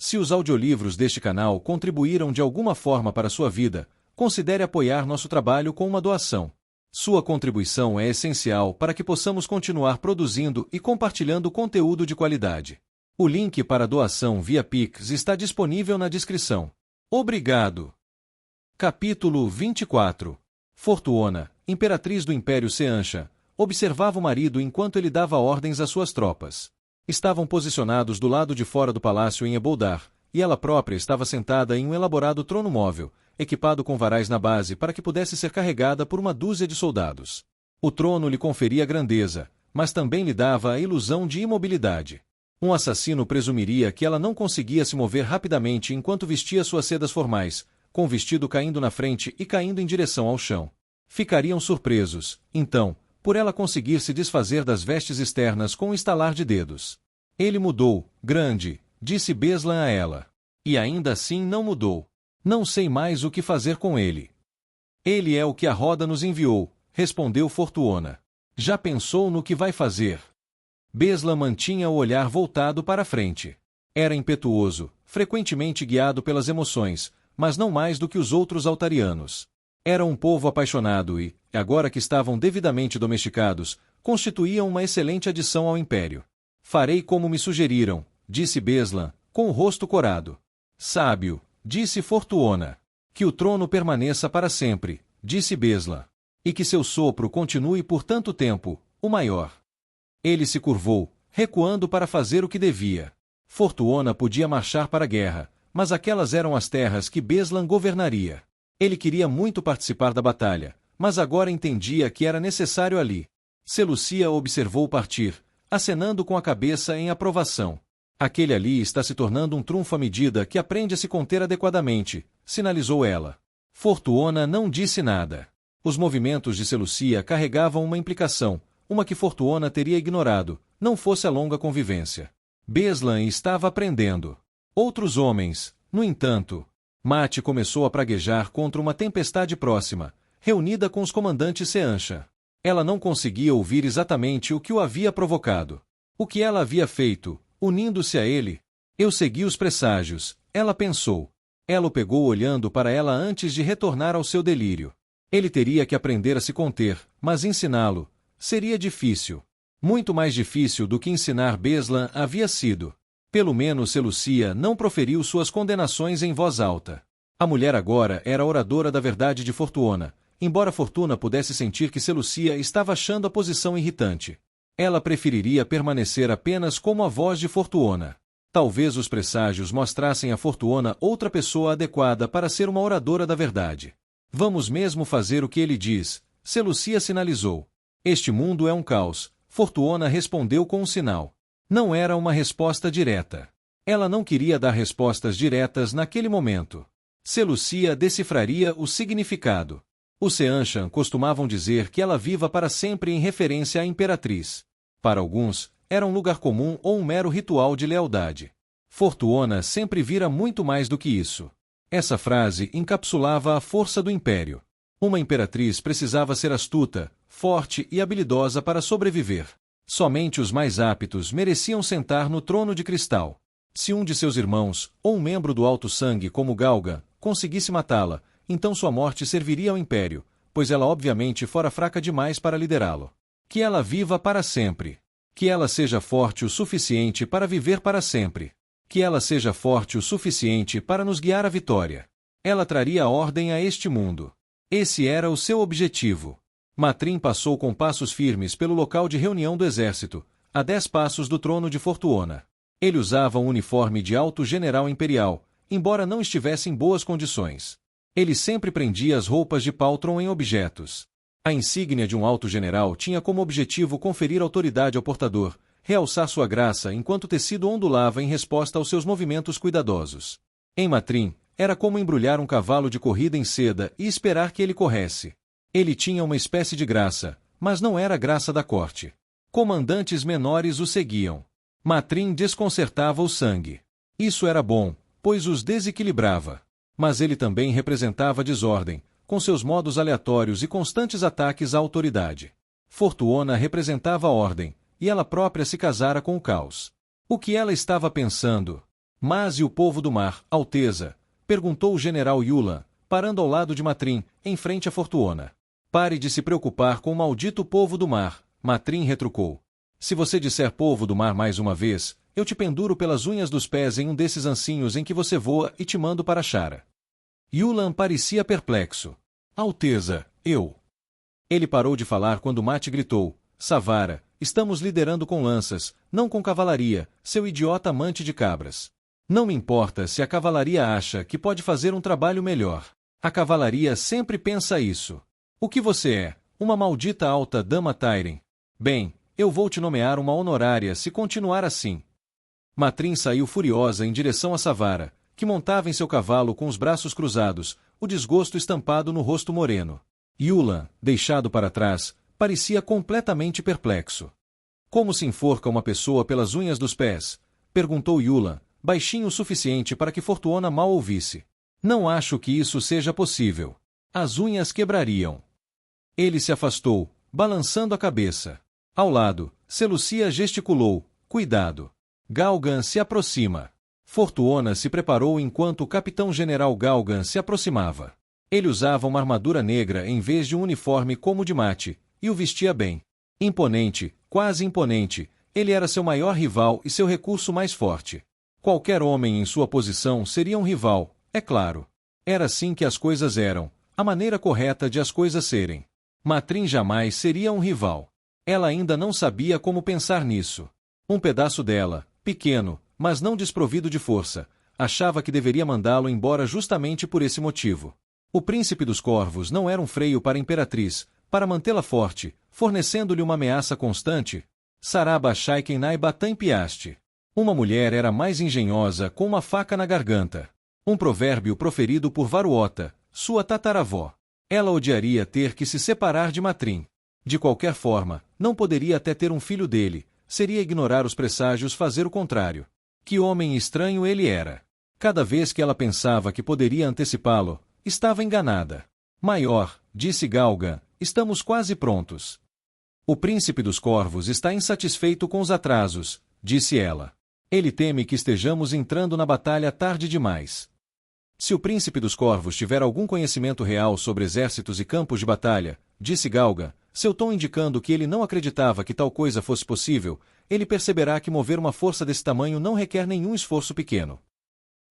Se os audiolivros deste canal contribuíram de alguma forma para a sua vida, considere apoiar nosso trabalho com uma doação. Sua contribuição é essencial para que possamos continuar produzindo e compartilhando conteúdo de qualidade. O link para a doação via Pix está disponível na descrição. Obrigado. Capítulo 24. Fortuona, imperatriz do Império Seansha, observava o marido enquanto ele dava ordens às suas tropas. Estavam posicionados do lado de fora do palácio em Eboldar, e ela própria estava sentada em um elaborado trono móvel, equipado com varais na base para que pudesse ser carregada por uma dúzia de soldados. O trono lhe conferia grandeza, mas também lhe dava a ilusão de imobilidade. Um assassino presumiria que ela não conseguia se mover rapidamente enquanto vestia suas sedas formais, com o vestido caindo na frente e caindo em direção ao chão. Ficariam surpresos, então, por ela conseguir se desfazer das vestes externas com um estalar de dedos. Ele mudou, grande, disse Beslan a ela. E ainda assim não mudou. Não sei mais o que fazer com ele. Ele é o que a roda nos enviou, respondeu Fortuona. Já pensou no que vai fazer? Beslan mantinha o olhar voltado para a frente. Era impetuoso, frequentemente guiado pelas emoções, mas não mais do que os outros altarianos. Era um povo apaixonado e, agora que estavam devidamente domesticados, constituíam uma excelente adição ao império. Farei como me sugeriram, disse Beslan, com o rosto corado. Sábio, disse Fortuona. Que o trono permaneça para sempre, disse Beslan. E que seu sopro continue por tanto tempo, o maior. Ele se curvou, recuando para fazer o que devia. Fortuona podia marchar para a guerra, mas aquelas eram as terras que Beslan governaria. Ele queria muito participar da batalha, mas agora entendia que era necessário ali. Seleucia observou partir, acenando com a cabeça em aprovação. Aquele ali está se tornando um trunfo à medida que aprende a se conter adequadamente, sinalizou ela. Fortuona não disse nada. Os movimentos de Seleucia carregavam uma implicação, uma que Fortuona teria ignorado, não fosse a longa convivência. Beslan estava aprendendo. Outros homens, no entanto. Mate começou a praguejar contra uma tempestade próxima, reunida com os comandantes Seansha. Ela não conseguia ouvir exatamente o que o havia provocado. O que ela havia feito, unindo-se a ele? Eu segui os presságios, ela pensou. Ela o pegou olhando para ela antes de retornar ao seu delírio. Ele teria que aprender a se conter, mas ensiná-lo seria difícil. Muito mais difícil do que ensinar Beslan havia sido. Pelo menos Seleucia não proferiu suas condenações em voz alta. A mulher agora era oradora da verdade de Fortuona, embora Fortuna pudesse sentir que Seleucia estava achando a posição irritante. Ela preferiria permanecer apenas como a voz de Fortuona. Talvez os presságios mostrassem a Fortuona outra pessoa adequada para ser uma oradora da verdade. Vamos mesmo fazer o que ele diz, Seleucia sinalizou. Este mundo é um caos, Fortuona respondeu com um sinal. Não era uma resposta direta. Ela não queria dar respostas diretas naquele momento. Seleucia decifraria o significado. Os Seanshan costumavam dizer que ela viva para sempre em referência à imperatriz. Para alguns, era um lugar comum ou um mero ritual de lealdade. Fortuona sempre vira muito mais do que isso. Essa frase encapsulava a força do império. Uma imperatriz precisava ser astuta, forte e habilidosa para sobreviver. Somente os mais aptos mereciam sentar no trono de cristal. Se um de seus irmãos, ou um membro do alto sangue como Galga, conseguisse matá-la, então sua morte serviria ao império, pois ela obviamente fora fraca demais para liderá-lo. Que ela viva para sempre. Que ela seja forte o suficiente para viver para sempre. Que ela seja forte o suficiente para nos guiar à vitória. Ela traria ordem a este mundo. Esse era o seu objetivo. Matrim passou com passos firmes pelo local de reunião do exército, a 10 passos do trono de Fortuona. Ele usava um uniforme de alto general imperial, embora não estivesse em boas condições. Ele sempre prendia as roupas de Paltron em objetos. A insígnia de um alto general tinha como objetivo conferir autoridade ao portador, realçar sua graça enquanto o tecido ondulava em resposta aos seus movimentos cuidadosos. Em Matrim, era como embrulhar um cavalo de corrida em seda e esperar que ele corresse. Ele tinha uma espécie de graça, mas não era a graça da corte. Comandantes menores o seguiam. Matrim desconcertava o sangue. Isso era bom, pois os desequilibrava. Mas ele também representava desordem, com seus modos aleatórios e constantes ataques à autoridade. Fortuona representava a ordem, e ela própria se casara com o caos. O que ela estava pensando? Mas e o povo do mar, Alteza? Perguntou o general Yulan, parando ao lado de Matrim, em frente a Fortuona. Pare de se preocupar com o maldito povo do mar, Matrim retrucou. Se você disser povo do mar mais uma vez, eu te penduro pelas unhas dos pés em um desses ancinhos em que você voa e te mando para Shara. Yulan parecia perplexo. Alteza, eu... Ele parou de falar quando Mate gritou, Savara, estamos liderando com lanças, não com cavalaria, seu idiota amante de cabras. Não me importa se a cavalaria acha que pode fazer um trabalho melhor. A cavalaria sempre pensa isso. O que você é? Uma maldita alta dama Tairen. Bem, eu vou te nomear uma honorária se continuar assim. Matrim saiu furiosa em direção a Savara, que montava em seu cavalo com os braços cruzados, o desgosto estampado no rosto moreno. Yulan, deixado para trás, parecia completamente perplexo. Como se enforca uma pessoa pelas unhas dos pés? Perguntou Yulan, baixinho o suficiente para que Fortuona mal ouvisse. Não acho que isso seja possível. As unhas quebrariam. Ele se afastou, balançando a cabeça. Ao lado, Seleucia gesticulou, cuidado. Galgan se aproxima. Fortuona se preparou enquanto o capitão-general Galgan se aproximava. Ele usava uma armadura negra em vez de um uniforme como o de Mate, e o vestia bem. Imponente, quase imponente, ele era seu maior rival e seu recurso mais forte. Qualquer homem em sua posição seria um rival, é claro. Era assim que as coisas eram, a maneira correta de as coisas serem. Matrim jamais seria um rival. Ela ainda não sabia como pensar nisso. Um pedaço dela, pequeno, mas não desprovido de força, achava que deveria mandá-lo embora justamente por esse motivo. O príncipe dos corvos não era um freio para a imperatriz, para mantê-la forte, fornecendo-lhe uma ameaça constante. Saraba Shaikenai Batan Piaste. Uma mulher era mais engenhosa com uma faca na garganta. Um provérbio proferido por Varuota, sua tataravó. Ela odiaria ter que se separar de Matrim. De qualquer forma, não poderia até ter um filho dele, seria ignorar os presságios fazer o contrário. Que homem estranho ele era. Cada vez que ela pensava que poderia antecipá-lo, estava enganada. Maior, disse Galgan, estamos quase prontos. O príncipe dos corvos está insatisfeito com os atrasos, disse ela. Ele teme que estejamos entrando na batalha tarde demais. Se o príncipe dos corvos tiver algum conhecimento real sobre exércitos e campos de batalha, disse Galgan, seu tom indicando que ele não acreditava que tal coisa fosse possível, ele perceberá que mover uma força desse tamanho não requer nenhum esforço pequeno.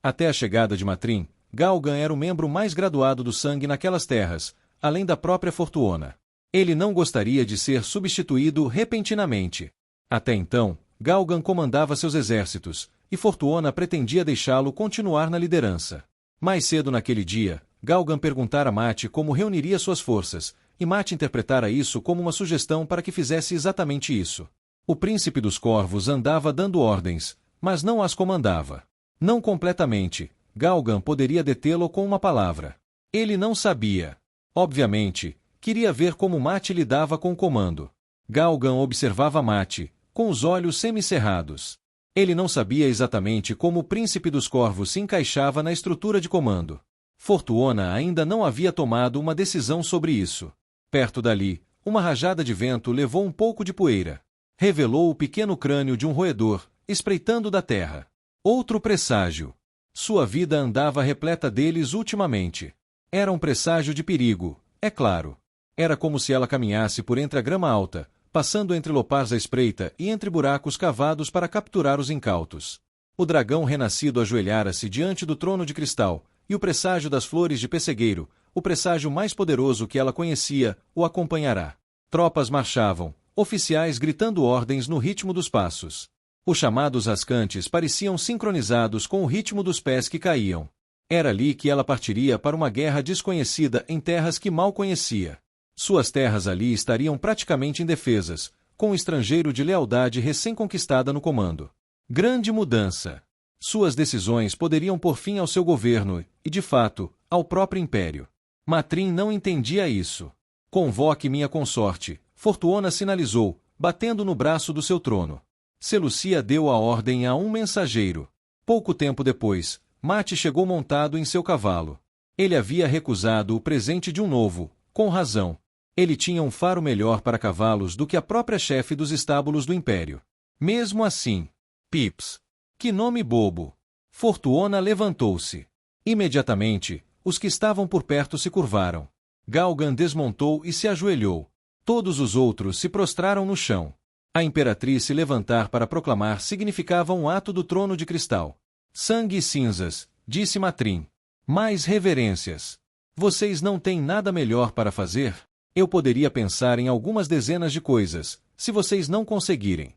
Até a chegada de Matrim, Galgan era o membro mais graduado do sangue naquelas terras, além da própria Fortuona. Ele não gostaria de ser substituído repentinamente. Até então, Galgan comandava seus exércitos, e Fortuona pretendia deixá-lo continuar na liderança. Mais cedo naquele dia, Galgan perguntara a Mate como reuniria suas forças, e Mate interpretara isso como uma sugestão para que fizesse exatamente isso. O príncipe dos corvos andava dando ordens, mas não as comandava. Não completamente. Galgan poderia detê-lo com uma palavra. Ele não sabia. Obviamente, queria ver como Mate lidava com o comando. Galgan observava Mate, com os olhos semicerrados. Ele não sabia exatamente como o príncipe dos corvos se encaixava na estrutura de comando. Fortuona ainda não havia tomado uma decisão sobre isso. Perto dali, uma rajada de vento levou um pouco de poeira. Revelou o pequeno crânio de um roedor, espreitando da terra. Outro presságio. Sua vida andava repleta deles ultimamente. Era um presságio de perigo, é claro. Era como se ela caminhasse por entre a grama alta, passando entre lopars à espreita e entre buracos cavados para capturar os incautos. O dragão renascido ajoelhara-se diante do trono de cristal, e o presságio das flores de pessegueiro, o presságio mais poderoso que ela conhecia, o acompanhará. Tropas marchavam, oficiais gritando ordens no ritmo dos passos. Os chamados rascantes pareciam sincronizados com o ritmo dos pés que caíam. Era ali que ela partiria para uma guerra desconhecida em terras que mal conhecia. Suas terras ali estariam praticamente indefesas, com um estrangeiro de lealdade recém-conquistada no comando. Grande mudança. Suas decisões poderiam pôr fim ao seu governo e, de fato, ao próprio império. Matrim não entendia isso. Convoque minha consorte, Fortuona sinalizou, batendo no braço do seu trono. Seleucia deu a ordem a um mensageiro. Pouco tempo depois, Mate chegou montado em seu cavalo. Ele havia recusado o presente de um novo, com razão. Ele tinha um faro melhor para cavalos do que a própria chefe dos estábulos do império. Mesmo assim, Pips. Que nome bobo! Fortuona levantou-se. Imediatamente, os que estavam por perto se curvaram. Galgan desmontou e se ajoelhou. Todos os outros se prostraram no chão. A imperatriz se levantar para proclamar significava um ato do trono de cristal. Sangue e cinzas, disse Matrim. Mais reverências. Vocês não têm nada melhor para fazer? Eu poderia pensar em algumas dezenas de coisas, se vocês não conseguirem.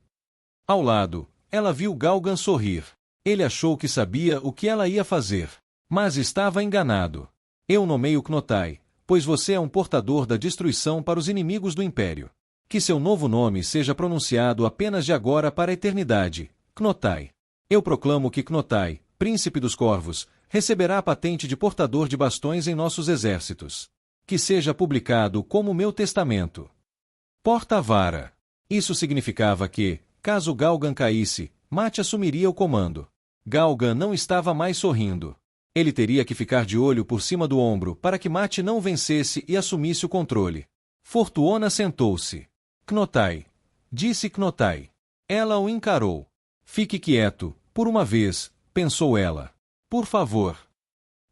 Ao lado, ela viu Galgan sorrir. Ele achou que sabia o que ela ia fazer. Mas estava enganado. Eu nomeio Knotai, pois você é um portador da destruição para os inimigos do Império. Que seu novo nome seja pronunciado apenas de agora para a eternidade, Knotai. Eu proclamo que Knotai, príncipe dos corvos, receberá a patente de portador de bastões em nossos exércitos. Que seja publicado como meu testamento. Porta-vara. Isso significava que, caso Galgan caísse, Mate assumiria o comando. Galgan não estava mais sorrindo. Ele teria que ficar de olho por cima do ombro para que Mate não vencesse e assumisse o controle. Fortuona sentou-se. Knotai. Disse Knotai. Ela o encarou. Fique quieto, por uma vez, pensou ela. Por favor.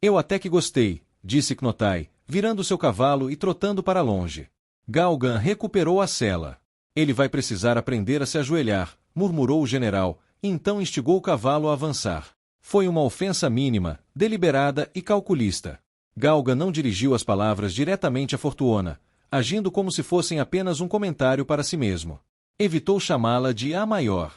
Eu até que gostei, disse Knotai, virando seu cavalo e trotando para longe. Galgan recuperou a sela. Ele vai precisar aprender a se ajoelhar, murmurou o general, e então instigou o cavalo a avançar. Foi uma ofensa mínima, deliberada e calculista. Galgan não dirigiu as palavras diretamente a Fortuona, agindo como se fossem apenas um comentário para si mesmo. Evitou chamá-la de A Maior.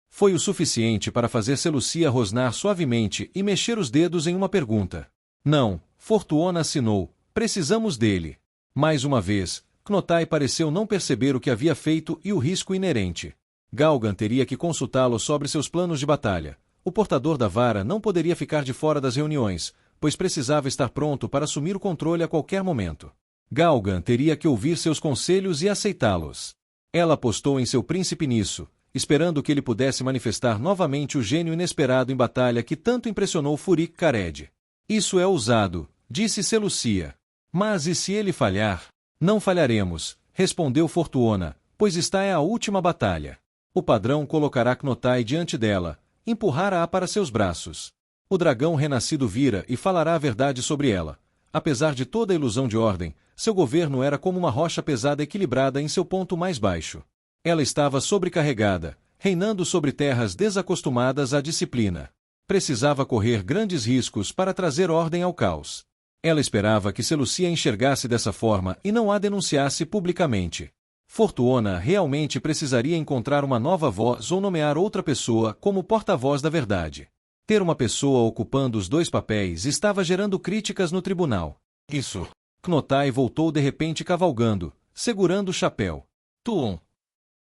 Foi o suficiente para fazer Seleucia rosnar suavemente e mexer os dedos em uma pergunta. Não, Fortuona assinou, precisamos dele. Mais uma vez, Knotai pareceu não perceber o que havia feito e o risco inerente. Galgan teria que consultá-lo sobre seus planos de batalha. O portador da vara não poderia ficar de fora das reuniões, pois precisava estar pronto para assumir o controle a qualquer momento. Galgan teria que ouvir seus conselhos e aceitá-los. Ela apostou em seu príncipe nisso, esperando que ele pudesse manifestar novamente o gênio inesperado em batalha que tanto impressionou Furik Kared. Isso é ousado, disse Seleucia. Mas e se ele falhar? Não falharemos, respondeu Fortuona, pois esta é a última batalha. O padrão colocará Knotai diante dela, empurrará-a para seus braços. O dragão renascido vira e falará a verdade sobre ela. Apesar de toda a ilusão de ordem, seu governo era como uma rocha pesada equilibrada em seu ponto mais baixo. Ela estava sobrecarregada, reinando sobre terras desacostumadas à disciplina. Precisava correr grandes riscos para trazer ordem ao caos. Ela esperava que Seleucia enxergasse dessa forma e não a denunciasse publicamente. Fortuona realmente precisaria encontrar uma nova voz ou nomear outra pessoa como porta-voz da verdade. Ter uma pessoa ocupando os dois papéis estava gerando críticas no tribunal. Isso. Knotai voltou de repente cavalgando, segurando o chapéu. Tuon.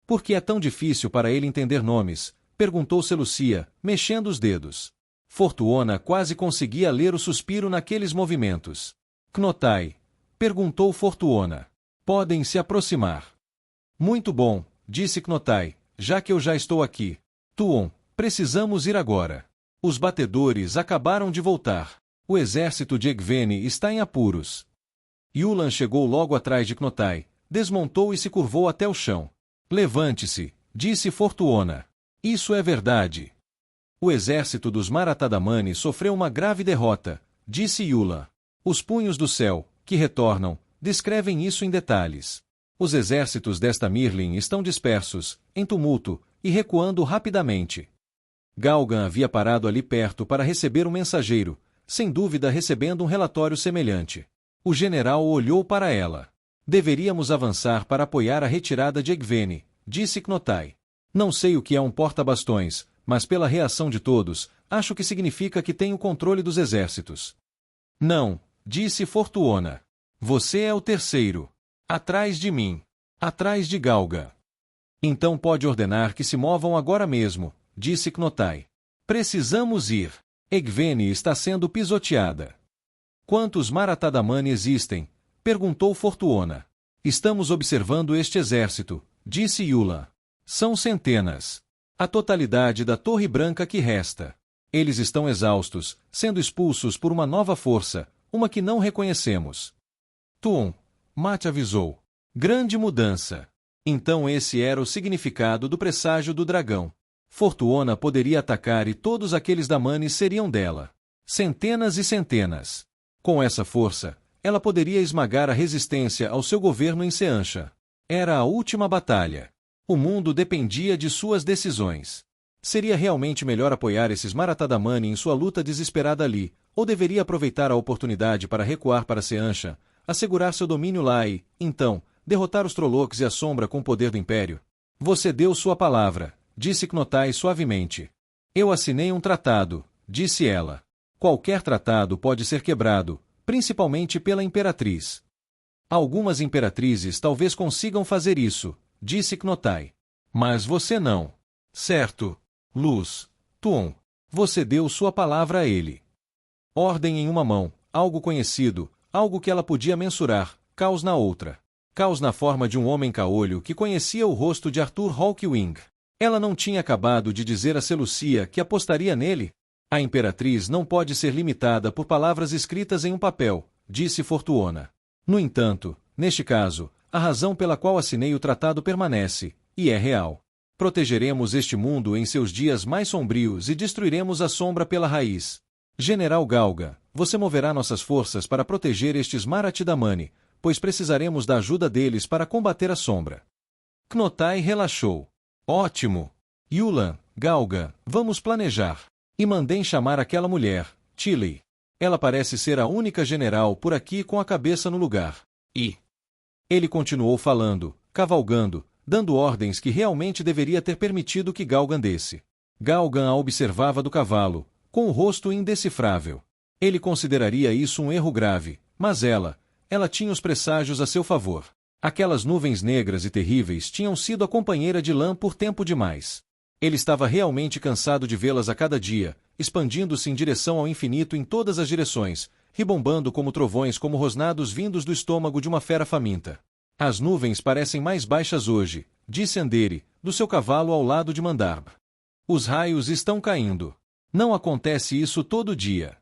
Por que é tão difícil para ele entender nomes? Perguntou Seleucia, mexendo os dedos. Fortuona quase conseguia ler o suspiro naqueles movimentos. Knotai. Perguntou Fortuona. Podem se aproximar. Muito bom, disse Knotai, já que eu já estou aqui. Tuon, precisamos ir agora. Os batedores acabaram de voltar. O exército de Egvene está em apuros. Yulan chegou logo atrás de Knotai, desmontou e se curvou até o chão. Levante-se, disse Fortuona. Isso é verdade. O exército dos Maratadamani sofreu uma grave derrota, disse Yulan. Os punhos do céu, que retornam, descrevem isso em detalhes. Os exércitos desta Mirlin estão dispersos, em tumulto, e recuando rapidamente. Galgan havia parado ali perto para receber um mensageiro, sem dúvida recebendo um relatório semelhante. O general olhou para ela. Deveríamos avançar para apoiar a retirada de Egvene, disse Knotai. Não sei o que é um porta-bastões, mas pela reação de todos, acho que significa que tem o controle dos exércitos. Não, disse Fortuona. Você é o terceiro. Atrás de mim. Atrás de Galgan. Então pode ordenar que se movam agora mesmo, disse Knotai. Precisamos ir. Egvene está sendo pisoteada. Quantos Maratadamani existem? Perguntou Fortuona. Estamos observando este exército, disse Yulan. São centenas. A totalidade da Torre Branca que resta. Eles estão exaustos, sendo expulsos por uma nova força, uma que não reconhecemos. Tuon. Mate avisou. Grande mudança. Então esse era o significado do presságio do dragão. Fortuona poderia atacar e todos aqueles damanes seriam dela. Centenas e centenas. Com essa força, ela poderia esmagar a resistência ao seu governo em Seansha. Era a última batalha. O mundo dependia de suas decisões. Seria realmente melhor apoiar esses Maratadamani em sua luta desesperada ali, ou deveria aproveitar a oportunidade para recuar para Seansha, assegurar seu domínio lá e, então, derrotar os Trollocs e a Sombra com o poder do Império? Você deu sua palavra, disse Knotai suavemente. Eu assinei um tratado, disse ela. Qualquer tratado pode ser quebrado, principalmente pela Imperatriz. Algumas imperatrizes talvez consigam fazer isso, disse Knotai. Mas você não. Certo. Luz. Tuon. Você deu sua palavra a ele. Ordem em uma mão, algo conhecido, algo que ela podia mensurar, caos na outra. Caos na forma de um homem caolho que conhecia o rosto de Arthur Hawkwing. Ela não tinha acabado de dizer a Seleucia que apostaria nele? A imperatriz não pode ser limitada por palavras escritas em um papel, disse Fortuona. No entanto, neste caso, a razão pela qual assinei o tratado permanece, e é real. Protegeremos este mundo em seus dias mais sombrios e destruiremos a sombra pela raiz. General Galga, você moverá nossas forças para proteger estes Maratidamani, pois precisaremos da ajuda deles para combater a sombra. Knotai relaxou. Ótimo. Yulan, Galga, vamos planejar. E mandem chamar aquela mulher, Tilly. Ela parece ser a única general por aqui com a cabeça no lugar. E ele continuou falando, cavalgando, dando ordens que realmente deveria ter permitido que Galgan desse. Galgan a observava do cavalo, com o rosto indecifrável. Ele consideraria isso um erro grave, mas ela tinha os presságios a seu favor. Aquelas nuvens negras e terríveis tinham sido a companheira de Lan por tempo demais. Ele estava realmente cansado de vê-las a cada dia, expandindo-se em direção ao infinito em todas as direções, ribombando como trovões como rosnados vindos do estômago de uma fera faminta. As nuvens parecem mais baixas hoje, disse Andere, do seu cavalo ao lado de Mandarb. Os raios estão caindo. Não acontece isso todo dia.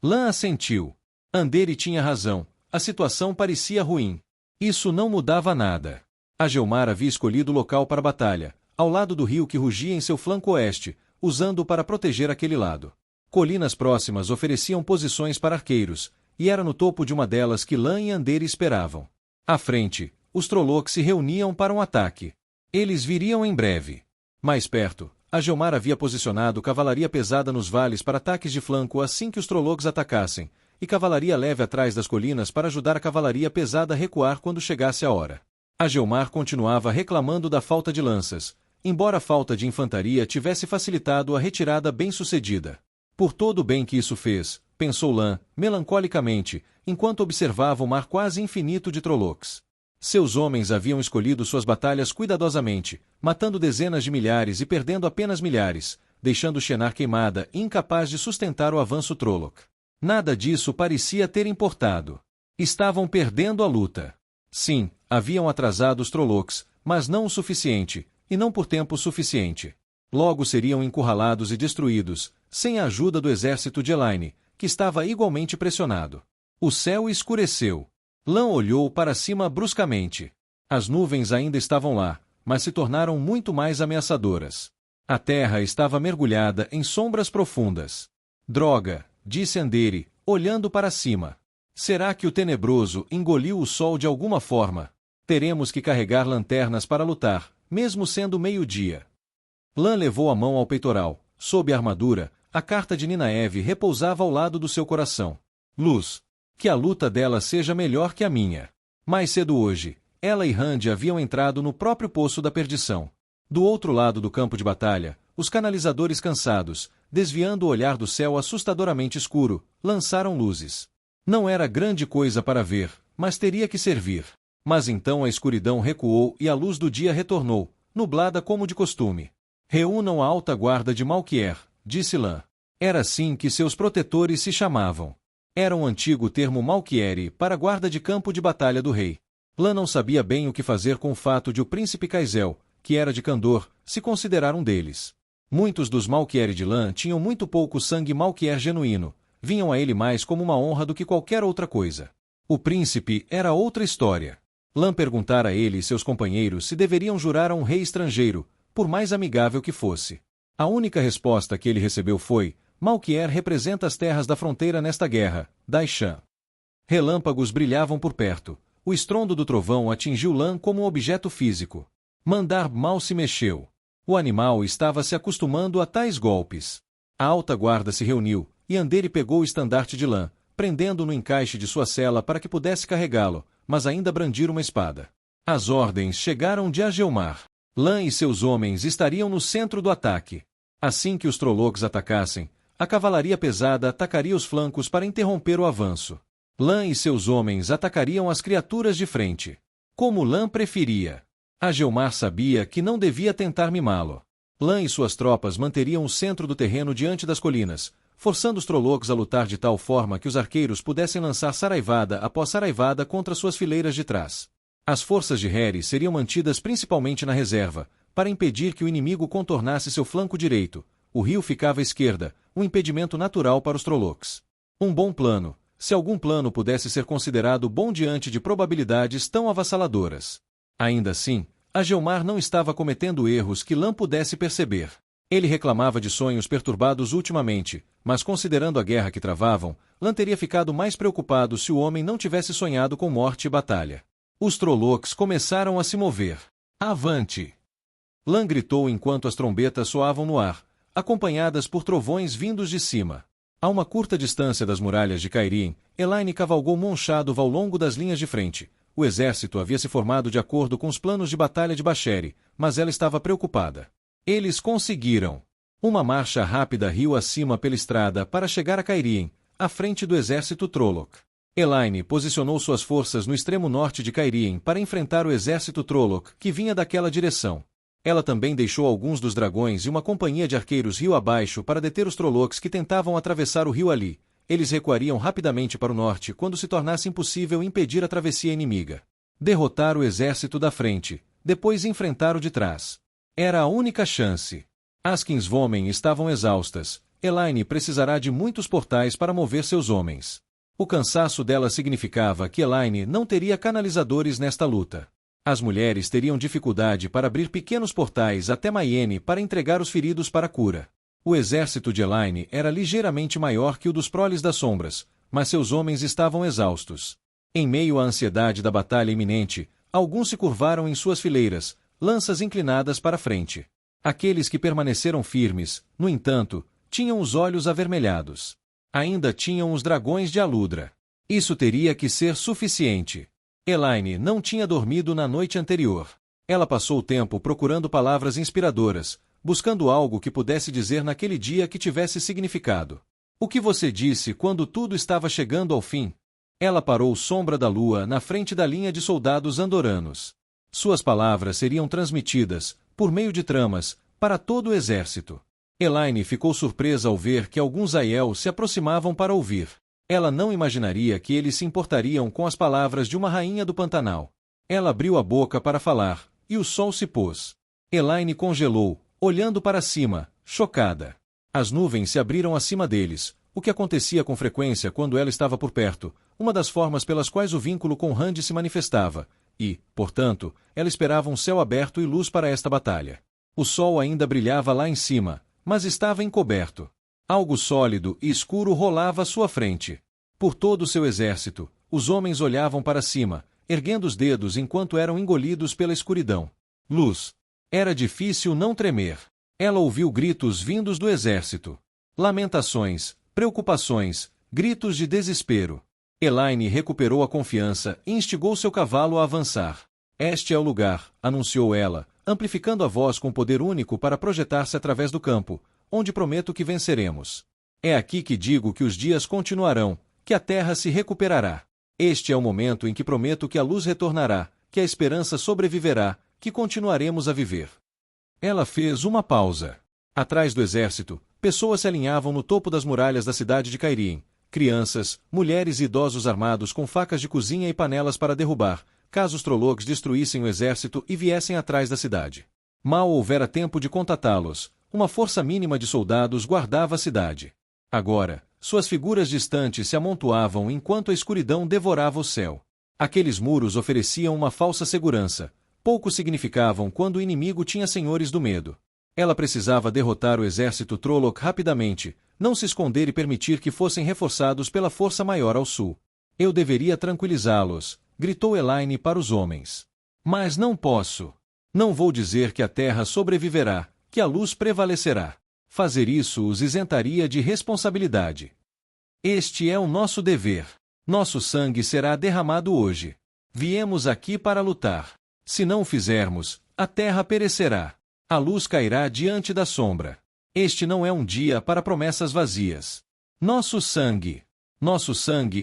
Lan assentiu. Andere tinha razão, a situação parecia ruim. Isso não mudava nada. A Gelmar havia escolhido o local para a batalha, ao lado do rio que rugia em seu flanco oeste, usando-o para proteger aquele lado. Colinas próximas ofereciam posições para arqueiros, e era no topo de uma delas que Lan e Andere esperavam. À frente, os Trollocs se reuniam para um ataque. Eles viriam em breve. Mais perto, a Gelmar havia posicionado cavalaria pesada nos vales para ataques de flanco assim que os Trollocs atacassem, e cavalaria leve atrás das colinas para ajudar a cavalaria pesada a recuar quando chegasse a hora. A Gelmar continuava reclamando da falta de lanças, embora a falta de infantaria tivesse facilitado a retirada bem-sucedida. Por todo o bem que isso fez, pensou Lan, melancolicamente, enquanto observava o mar quase infinito de Trollocs. Seus homens haviam escolhido suas batalhas cuidadosamente, matando dezenas de milhares e perdendo apenas milhares, deixando Shenar queimada e incapaz de sustentar o avanço Trolloc. Nada disso parecia ter importado. Estavam perdendo a luta. Sim, haviam atrasado os Trollocs, mas não o suficiente, e não por tempo suficiente. Logo seriam encurralados e destruídos, sem a ajuda do exército de Elaine, que estava igualmente pressionado. O céu escureceu. Lan olhou para cima bruscamente. As nuvens ainda estavam lá, mas se tornaram muito mais ameaçadoras. A terra estava mergulhada em sombras profundas. Droga, disse Andere, olhando para cima. Será que o tenebroso engoliu o sol de alguma forma? Teremos que carregar lanternas para lutar, mesmo sendo meio-dia. Lan levou a mão ao peitoral. Sob a armadura, a carta de Ninaeve repousava ao lado do seu coração. Luz. Que a luta dela seja melhor que a minha. Mais cedo hoje, ela e Rand haviam entrado no próprio poço da perdição. Do outro lado do campo de batalha, os canalizadores cansados, desviando o olhar do céu assustadoramente escuro, lançaram luzes. Não era grande coisa para ver, mas teria que servir. Mas então a escuridão recuou e a luz do dia retornou, nublada como de costume. Reúnam a alta guarda de Malkier, disse Lan. Era assim que seus protetores se chamavam. Era um antigo termo Malkieri para guarda de campo de batalha do rei. Lan não sabia bem o que fazer com o fato de o príncipe Kaisel, que era de Kandor, se considerar um deles. Muitos dos Malkieri de Lan tinham muito pouco sangue Malkier genuíno, vinham a ele mais como uma honra do que qualquer outra coisa. O príncipe era outra história. Lan perguntara a ele e seus companheiros se deveriam jurar a um rei estrangeiro, por mais amigável que fosse. A única resposta que ele recebeu foi: Malkier representa as terras da fronteira nesta guerra, Daishan. Relâmpagos brilhavam por perto. O estrondo do trovão atingiu Lan como um objeto físico. Mandar mal se mexeu. O animal estava se acostumando a tais golpes. A alta guarda se reuniu, e Yandere pegou o estandarte de Lan, prendendo-o no encaixe de sua cela para que pudesse carregá-lo, mas ainda brandir uma espada. As ordens chegaram de Agelmar. Lan e seus homens estariam no centro do ataque. Assim que os Trollocs atacassem, a cavalaria pesada atacaria os flancos para interromper o avanço. Lan e seus homens atacariam as criaturas de frente. Como Lan preferia. Agelmar sabia que não devia tentar mimá-lo. Lan e suas tropas manteriam o centro do terreno diante das colinas, forçando os Trollocs a lutar de tal forma que os arqueiros pudessem lançar saraivada após saraivada contra suas fileiras de trás. As forças de Heri seriam mantidas principalmente na reserva, para impedir que o inimigo contornasse seu flanco direito. O rio ficava à esquerda, um impedimento natural para os Trollocs. Um bom plano, se algum plano pudesse ser considerado bom diante de probabilidades tão avassaladoras. Ainda assim, Agelmar não estava cometendo erros que Lan pudesse perceber. Ele reclamava de sonhos perturbados ultimamente, mas considerando a guerra que travavam, Lan teria ficado mais preocupado se o homem não tivesse sonhado com morte e batalha. Os Trollocs começaram a se mover. Avante! Lan gritou enquanto as trombetas soavam no ar, acompanhadas por trovões vindos de cima. A uma curta distância das muralhas de Cairhien, Elayne cavalgou Monshadov ao longo das linhas de frente. O exército havia se formado de acordo com os planos de batalha de Bashere, mas ela estava preocupada. Eles conseguiram. Uma marcha rápida rio acima pela estrada para chegar a Cairhien, à frente do exército Trolloc. Elayne posicionou suas forças no extremo norte de Cairhien para enfrentar o exército Trolloc que vinha daquela direção. Ela também deixou alguns dos dragões e uma companhia de arqueiros rio abaixo para deter os Trollocs que tentavam atravessar o rio ali. Eles recuariam rapidamente para o norte quando se tornasse impossível impedir a travessia inimiga. Derrotar o exército da frente, depois enfrentar o de trás. Era a única chance. As Kinswomen estavam exaustas. Elayne precisará de muitos portais para mover seus homens. O cansaço dela significava que Elayne não teria canalizadores nesta luta. As mulheres teriam dificuldade para abrir pequenos portais até Mayene para entregar os feridos para a cura. O exército de Elayne era ligeiramente maior que o dos Proles das Sombras, mas seus homens estavam exaustos. Em meio à ansiedade da batalha iminente, alguns se curvaram em suas fileiras, lanças inclinadas para a frente. Aqueles que permaneceram firmes, no entanto, tinham os olhos avermelhados. Ainda tinham os dragões de Aludra. Isso teria que ser suficiente. Elayne não tinha dormido na noite anterior. Ela passou o tempo procurando palavras inspiradoras, buscando algo que pudesse dizer naquele dia que tivesse significado. O que você disse quando tudo estava chegando ao fim? Ela parou sombra da lua na frente da linha de soldados andoranos. Suas palavras seriam transmitidas, por meio de tramas, para todo o exército. Elayne ficou surpresa ao ver que alguns Aiel se aproximavam para ouvir. Ela não imaginaria que eles se importariam com as palavras de uma rainha do Pantanal. Ela abriu a boca para falar, e o sol se pôs. Elayne congelou, olhando para cima, chocada. As nuvens se abriram acima deles, o que acontecia com frequência quando ela estava por perto, uma das formas pelas quais o vínculo com Rand se manifestava, e, portanto, ela esperava um céu aberto e luz para esta batalha. O sol ainda brilhava lá em cima, mas estava encoberto. Algo sólido e escuro rolava à sua frente. Por todo o seu exército, os homens olhavam para cima, erguendo os dedos enquanto eram engolidos pela escuridão. Luz. Era difícil não tremer. Ela ouviu gritos vindos do exército. Lamentações, preocupações, gritos de desespero. Elayne recuperou a confiança e instigou seu cavalo a avançar. Este é o lugar, anunciou ela, amplificando a voz com poder único para projetar-se através do campo, onde prometo que venceremos. É aqui que digo que os dias continuarão, que a terra se recuperará. Este é o momento em que prometo que a luz retornará, que a esperança sobreviverá, que continuaremos a viver. Ela fez uma pausa. Atrás do exército, pessoas se alinhavam no topo das muralhas da cidade de Cairhien. Crianças, mulheres e idosos armados com facas de cozinha e panelas para derrubar, caso os Trollocs destruíssem o exército e viessem atrás da cidade. Mal houvera tempo de contatá-los, uma força mínima de soldados guardava a cidade. Agora, suas figuras distantes se amontoavam enquanto a escuridão devorava o céu. Aqueles muros ofereciam uma falsa segurança, pouco significavam quando o inimigo tinha senhores do medo. Ela precisava derrotar o exército Trolloc rapidamente, não se esconder e permitir que fossem reforçados pela força maior ao sul. Eu deveria tranquilizá-los, gritou Elaine para os homens. Mas não posso. Não vou dizer que a terra sobreviverá, que a luz prevalecerá. Fazer isso os isentaria de responsabilidade. Este é o nosso dever. Nosso sangue será derramado hoje. Viemos aqui para lutar. Se não o fizermos, a terra perecerá. A luz cairá diante da sombra. Este não é um dia para promessas vazias. Nosso sangue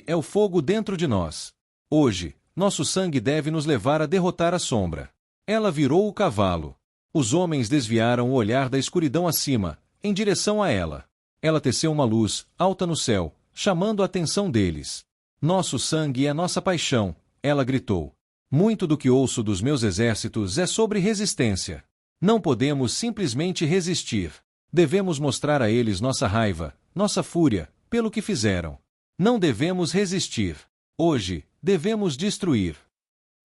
é o fogo dentro de nós. Hoje, nosso sangue deve nos levar a derrotar a sombra. Ela virou o cavalo. Os homens desviaram o olhar da escuridão acima, em direção a ela. Ela teceu uma luz, alta no céu, chamando a atenção deles. Nosso sangue é nossa paixão, ela gritou. Muito do que ouço dos meus exércitos é sobre resistência. Não podemos simplesmente resistir. Devemos mostrar a eles nossa raiva, nossa fúria, pelo que fizeram. Não devemos resistir. Hoje, devemos destruir.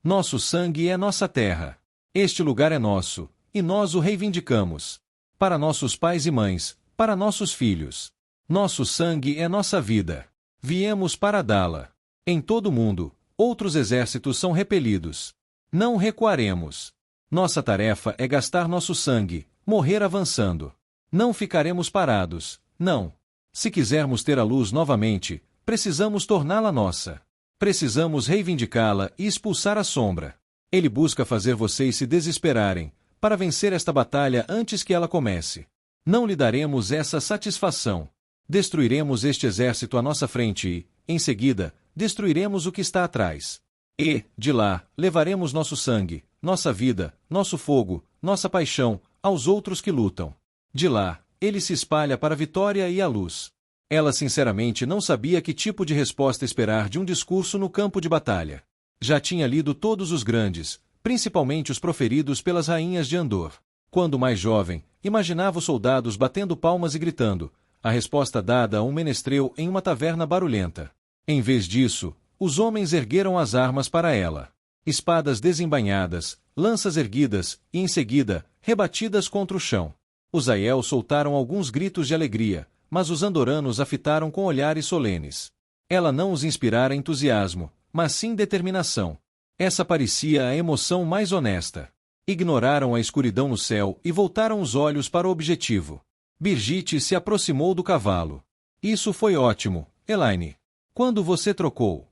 Nosso sangue é nossa terra. Este lugar é nosso, e nós o reivindicamos. Para nossos pais e mães, para nossos filhos. Nosso sangue é nossa vida. Viemos para dá-la. Em todo o mundo, outros exércitos são repelidos. Não recuaremos. Nossa tarefa é gastar nosso sangue, morrer avançando. Não ficaremos parados, não. Se quisermos ter a luz novamente, precisamos torná-la nossa. Precisamos reivindicá-la e expulsar a sombra. Ele busca fazer vocês se desesperarem, para vencer esta batalha antes que ela comece. Não lhe daremos essa satisfação. Destruiremos este exército à nossa frente e, em seguida, destruiremos o que está atrás. E, de lá, levaremos nosso sangue, nossa vida, nosso fogo, nossa paixão, aos outros que lutam. De lá, ele se espalha para a vitória e a luz. Ela sinceramente não sabia que tipo de resposta esperar de um discurso no campo de batalha. Já tinha lido todos os grandes, principalmente os proferidos pelas rainhas de Andor. Quando mais jovem, imaginava os soldados batendo palmas e gritando, a resposta dada a um menestrel em uma taverna barulhenta. Em vez disso, os homens ergueram as armas para ela. Espadas desembainhadas, lanças erguidas, e em seguida, rebatidas contra o chão. Os Aiel soltaram alguns gritos de alegria, mas os andoranos a fitaram com olhares solenes. Ela não os inspirara entusiasmo, mas sim determinação. Essa parecia a emoção mais honesta. Ignoraram a escuridão no céu e voltaram os olhos para o objetivo. Birgitte se aproximou do cavalo. Isso foi ótimo, Elaine. Quando você trocou?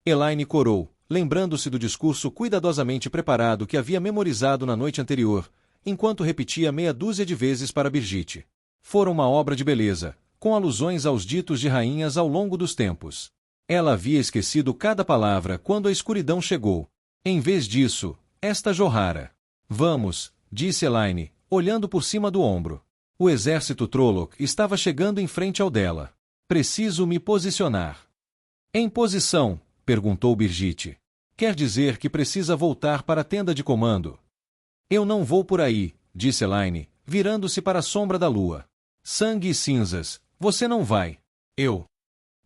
Elaine corou, lembrando-se do discurso cuidadosamente preparado que havia memorizado na noite anterior, enquanto repetia meia dúzia de vezes para Birgitte. Fora uma obra de beleza, com alusões aos ditos de rainhas ao longo dos tempos. Ela havia esquecido cada palavra quando a escuridão chegou. Em vez disso, esta jorrara. Vamos, disse Elaine, olhando por cima do ombro. O exército Trolloc estava chegando em frente ao dela. Preciso me posicionar. Em posição, perguntou Birgitte. Quer dizer que precisa voltar para a tenda de comando? Eu não vou por aí, disse Elaine, virando-se para a sombra da lua. Sangue e cinzas, você não vai. Eu.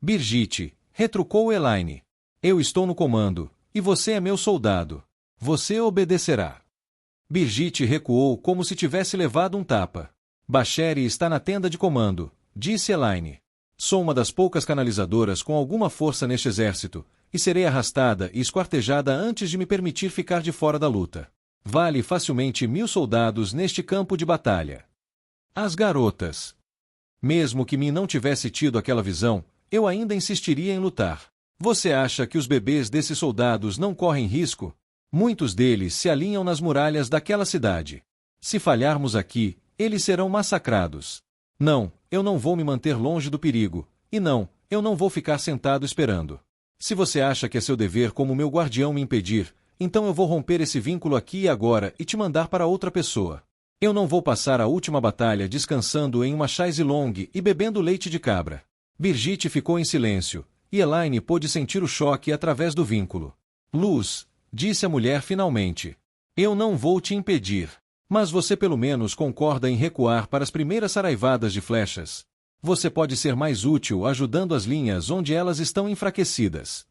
Birgitte, retrucou Elaine. Eu estou no comando, e você é meu soldado. Você obedecerá. Birgitte recuou como se tivesse levado um tapa. Bacheri está na tenda de comando, disse Elaine. Sou uma das poucas canalizadoras com alguma força neste exército, e serei arrastada e esquartejada antes de me permitir ficar de fora da luta. Vale facilmente 1000 soldados neste campo de batalha. As garotas. Mesmo que Min não tivesse tido aquela visão, eu ainda insistiria em lutar. Você acha que os bebês desses soldados não correm risco? Muitos deles se alinham nas muralhas daquela cidade. Se falharmos aqui, eles serão massacrados. Não, eu não vou me manter longe do perigo, e não, eu não vou ficar sentado esperando. Se você acha que é seu dever como meu guardião me impedir, então eu vou romper esse vínculo aqui e agora e te mandar para outra pessoa. Eu não vou passar a última batalha descansando em uma chaise longue e bebendo leite de cabra. Birgitte ficou em silêncio, e Elaine pôde sentir o choque através do vínculo. Luz, disse a mulher finalmente. Eu não vou te impedir. Mas você pelo menos concorda em recuar para as primeiras saraivadas de flechas. Você pode ser mais útil ajudando as linhas onde elas estão enfraquecidas.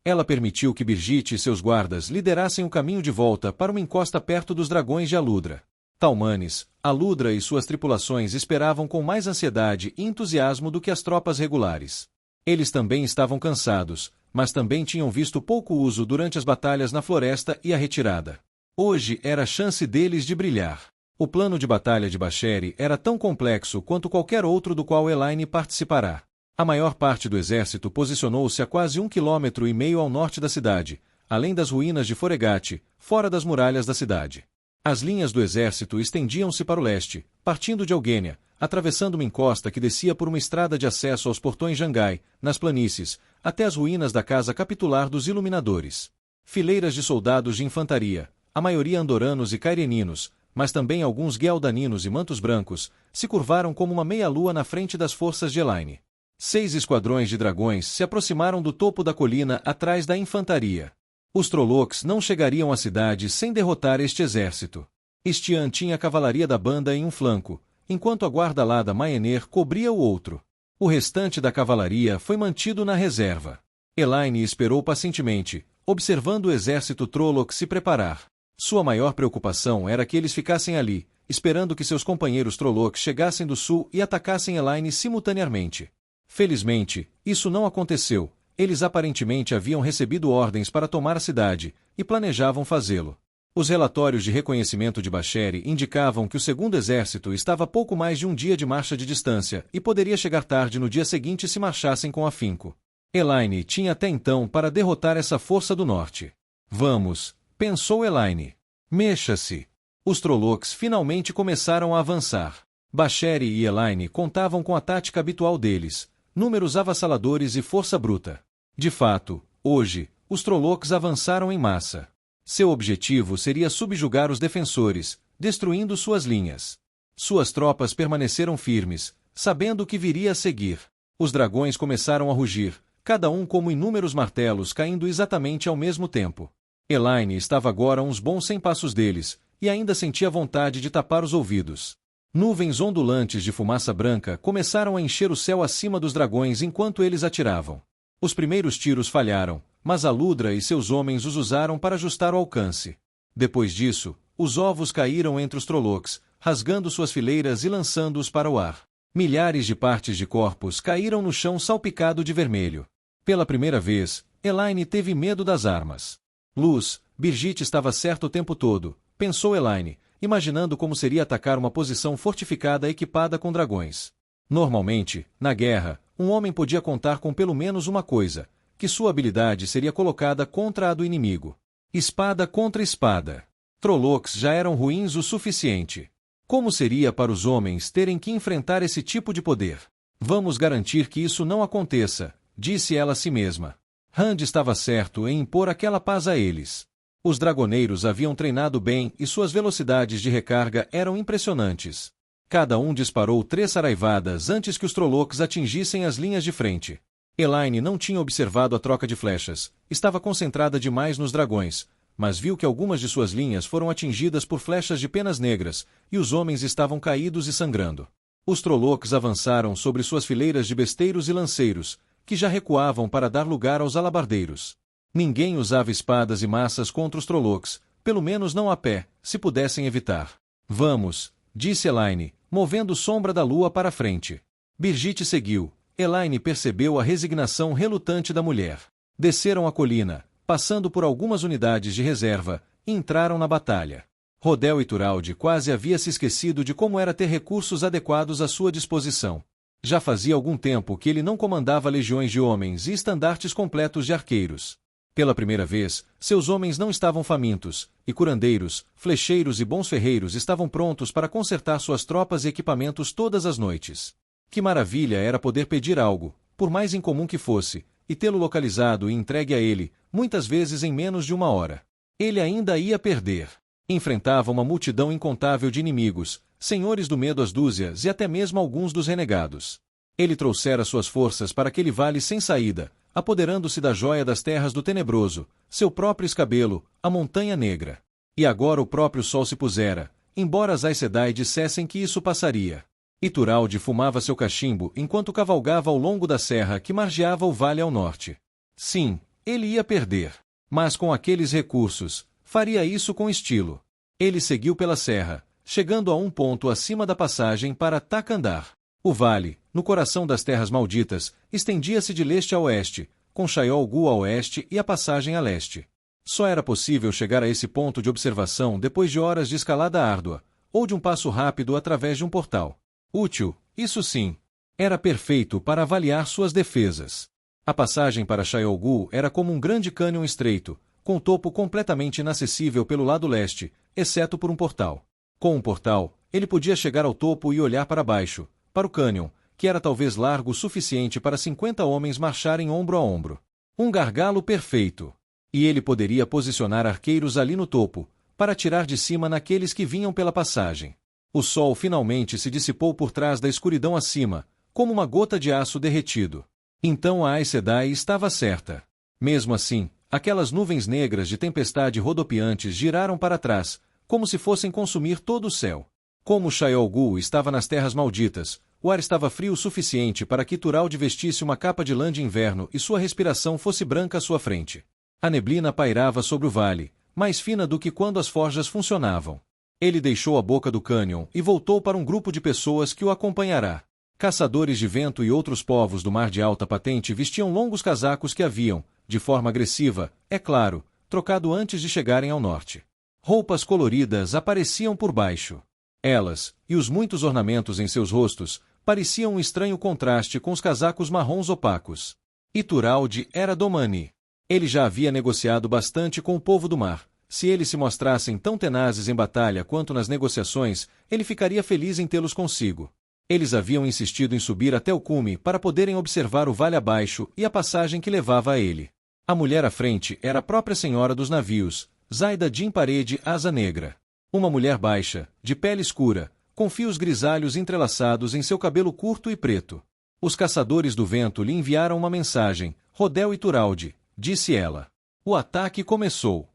Ela permitiu que Birgitte e seus guardas liderassem o caminho de volta para uma encosta perto dos dragões de Aludra. Talmanes, Aludra e suas tripulações esperavam com mais ansiedade e entusiasmo do que as tropas regulares. Eles também estavam cansados, mas também tinham visto pouco uso durante as batalhas na floresta e a retirada. Hoje era a chance deles de brilhar. O plano de batalha de Bashere era tão complexo quanto qualquer outro do qual Elaine participará. A maior parte do exército posicionou-se a quase 1,5 km ao norte da cidade, além das ruínas de Foregate, fora das muralhas da cidade. As linhas do exército estendiam-se para o leste, partindo de Algênia, atravessando uma encosta que descia por uma estrada de acesso aos portões Jangai, nas planícies, até as ruínas da casa capitular dos Iluminadores. Fileiras de soldados de infantaria, a maioria andoranos e caireninos, mas também alguns gueldaninos e mantos brancos, se curvaram como uma meia-lua na frente das forças de Elaine. 6 esquadrões de dragões se aproximaram do topo da colina atrás da infantaria. Os Trollocs não chegariam à cidade sem derrotar este exército. Estian tinha a cavalaria da banda em um flanco, enquanto a guarda-lada Maiener cobria o outro. O restante da cavalaria foi mantido na reserva. Elaine esperou pacientemente, observando o exército Trolloc se preparar. Sua maior preocupação era que eles ficassem ali, esperando que seus companheiros Trollocs chegassem do sul e atacassem Elaine simultaneamente. Felizmente, isso não aconteceu. Eles aparentemente haviam recebido ordens para tomar a cidade, e planejavam fazê-lo. Os relatórios de reconhecimento de Bashere indicavam que o segundo exército estava a pouco mais de um dia de marcha de distância e poderia chegar tarde no dia seguinte se marchassem com afinco. Elaine tinha até então para derrotar essa força do norte. Vamos, pensou Elaine. Mexa-se. Os Trollocs finalmente começaram a avançar. Bashere e Elaine contavam com a tática habitual deles, números avassaladores e força bruta. De fato, hoje, os Trollocs avançaram em massa. Seu objetivo seria subjugar os defensores, destruindo suas linhas. Suas tropas permaneceram firmes, sabendo o que viria a seguir. Os dragões começaram a rugir, cada um como inúmeros martelos caindo exatamente ao mesmo tempo. Elaine estava agora a uns bons 100 passos deles, e ainda sentia vontade de tapar os ouvidos. Nuvens ondulantes de fumaça branca começaram a encher o céu acima dos dragões enquanto eles atiravam. Os primeiros tiros falharam, mas Aludra e seus homens os usaram para ajustar o alcance. Depois disso, os ovos caíram entre os Trollocs, rasgando suas fileiras e lançando-os para o ar. Milhares de partes de corpos caíram no chão salpicado de vermelho. Pela primeira vez, Elaine teve medo das armas. Luz, Birgitte estava certa o tempo todo, pensou Elaine, imaginando como seria atacar uma posição fortificada equipada com dragões. Normalmente, na guerra, um homem podia contar com pelo menos uma coisa, que sua habilidade seria colocada contra a do inimigo. Espada contra espada. Trollocs já eram ruins o suficiente. Como seria para os homens terem que enfrentar esse tipo de poder? Vamos garantir que isso não aconteça, disse ela a si mesma. Rand estava certo em impor aquela paz a eles. Os dragoneiros haviam treinado bem e suas velocidades de recarga eram impressionantes. Cada um disparou 3 saraivadas antes que os Trollocs atingissem as linhas de frente. Elaine não tinha observado a troca de flechas, estava concentrada demais nos dragões, mas viu que algumas de suas linhas foram atingidas por flechas de penas negras, e os homens estavam caídos e sangrando. Os Trollocs avançaram sobre suas fileiras de besteiros e lanceiros, que já recuavam para dar lugar aos alabardeiros. Ninguém usava espadas e maças contra os Trollocs, pelo menos não a pé, se pudessem evitar. Vamos, disse Elaine, movendo sombra da lua para a frente. Birgitte seguiu. Elaine percebeu a resignação relutante da mulher. Desceram a colina, passando por algumas unidades de reserva, e entraram na batalha. Rodel Ituralde quase havia se esquecido de como era ter recursos adequados à sua disposição. Já fazia algum tempo que ele não comandava legiões de homens e estandartes completos de arqueiros. Pela primeira vez, seus homens não estavam famintos, e curandeiros, flecheiros e bons ferreiros estavam prontos para consertar suas tropas e equipamentos todas as noites. Que maravilha era poder pedir algo, por mais incomum que fosse, e tê-lo localizado e entregue a ele, muitas vezes em menos de 1 hora. Ele ainda ia perder. Enfrentava uma multidão incontável de inimigos, senhores do medo às dúzias e até mesmo alguns dos renegados. Ele trouxera suas forças para aquele vale sem saída, apoderando-se da joia das terras do Tenebroso, seu próprio escabelo, a Montanha Negra. E agora o próprio sol se pusera, embora as Aes Sedai dissessem que isso passaria. Ituralde fumava seu cachimbo enquanto cavalgava ao longo da serra que margeava o vale ao norte. Sim, ele ia perder. Mas com aqueles recursos, faria isso com estilo. Ele seguiu pela serra, chegando a um ponto acima da passagem para Takandar. O vale, no coração das Terras Malditas, estendia-se de leste a oeste, com Shayol Gu a oeste e a passagem a leste. Só era possível chegar a esse ponto de observação depois de horas de escalada árdua, ou de um passo rápido através de um portal. Útil, isso sim. Era perfeito para avaliar suas defesas. A passagem para Shayol Gu era como um grande cânion estreito, com o topo completamente inacessível pelo lado leste, exceto por um portal. Com um portal, ele podia chegar ao topo e olhar para baixo, para o cânion, que era talvez largo o suficiente para 50 homens marcharem ombro a ombro. Um gargalo perfeito. E ele poderia posicionar arqueiros ali no topo, para atirar de cima naqueles que vinham pela passagem. O sol finalmente se dissipou por trás da escuridão acima, como uma gota de aço derretido. Então a Aes Sedai estava certa. Mesmo assim, aquelas nuvens negras de tempestade rodopiantes giraram para trás, como se fossem consumir todo o céu. Como Shayol Gu estava nas Terras Malditas, o ar estava frio o suficiente para que Turalde vestisse uma capa de lã de inverno e sua respiração fosse branca à sua frente. A neblina pairava sobre o vale, mais fina do que quando as forjas funcionavam. Ele deixou a boca do cânion e voltou para um grupo de pessoas que o acompanhará. Caçadores de vento e outros povos do mar de alta patente vestiam longos casacos que haviam, de forma agressiva, é claro, trocado antes de chegarem ao norte. Roupas coloridas apareciam por baixo. Elas, e os muitos ornamentos em seus rostos, pareciam um estranho contraste com os casacos marrons opacos. E Turalde era Domani. Ele já havia negociado bastante com o povo do mar. Se eles se mostrassem tão tenazes em batalha quanto nas negociações, ele ficaria feliz em tê-los consigo. Eles haviam insistido em subir até o cume para poderem observar o vale abaixo e a passagem que levava a ele. A mulher à frente era a própria senhora dos navios, Zaida Din Parede Asa Negra. Uma mulher baixa, de pele escura, com fios grisalhos entrelaçados em seu cabelo curto e preto. Os caçadores do vento lhe enviaram uma mensagem, Rodel e Turalde, disse ela. O ataque começou.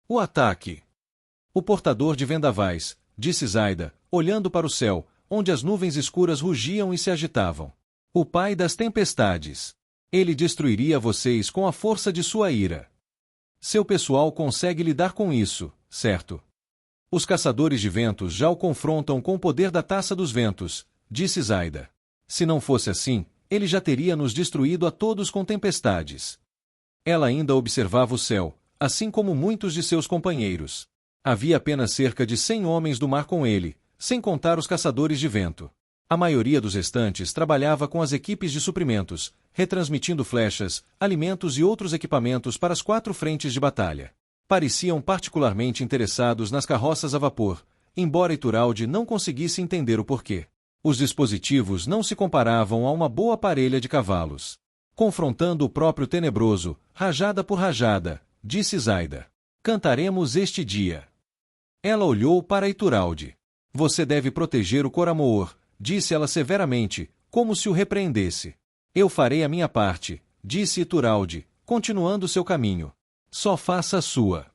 O ataque. O portador de vendavais, disse Zaida, olhando para o céu, onde as nuvens escuras rugiam e se agitavam. O pai das tempestades. Ele destruiria vocês com a força de sua ira. Seu pessoal consegue lidar com isso, certo? Os caçadores de ventos já o confrontam com o poder da taça dos ventos, disse Zaida. Se não fosse assim, ele já teria nos destruído a todos com tempestades. Ela ainda observava o céu, assim como muitos de seus companheiros. Havia apenas cerca de 100 homens do mar com ele, sem contar os caçadores de vento. A maioria dos restantes trabalhava com as equipes de suprimentos, retransmitindo flechas, alimentos e outros equipamentos para as 4 frentes de batalha. Pareciam particularmente interessados nas carroças a vapor, embora Turalde não conseguisse entender o porquê. Os dispositivos não se comparavam a uma boa parelha de cavalos. Confrontando o próprio tenebroso, rajada por rajada, disse Zaida. Cantaremos este dia. Ela olhou para Ituralde. Você deve proteger o Coramoor, disse ela severamente, como se o repreendesse. Eu farei a minha parte, disse Ituralde, continuando seu caminho. Só faça a sua.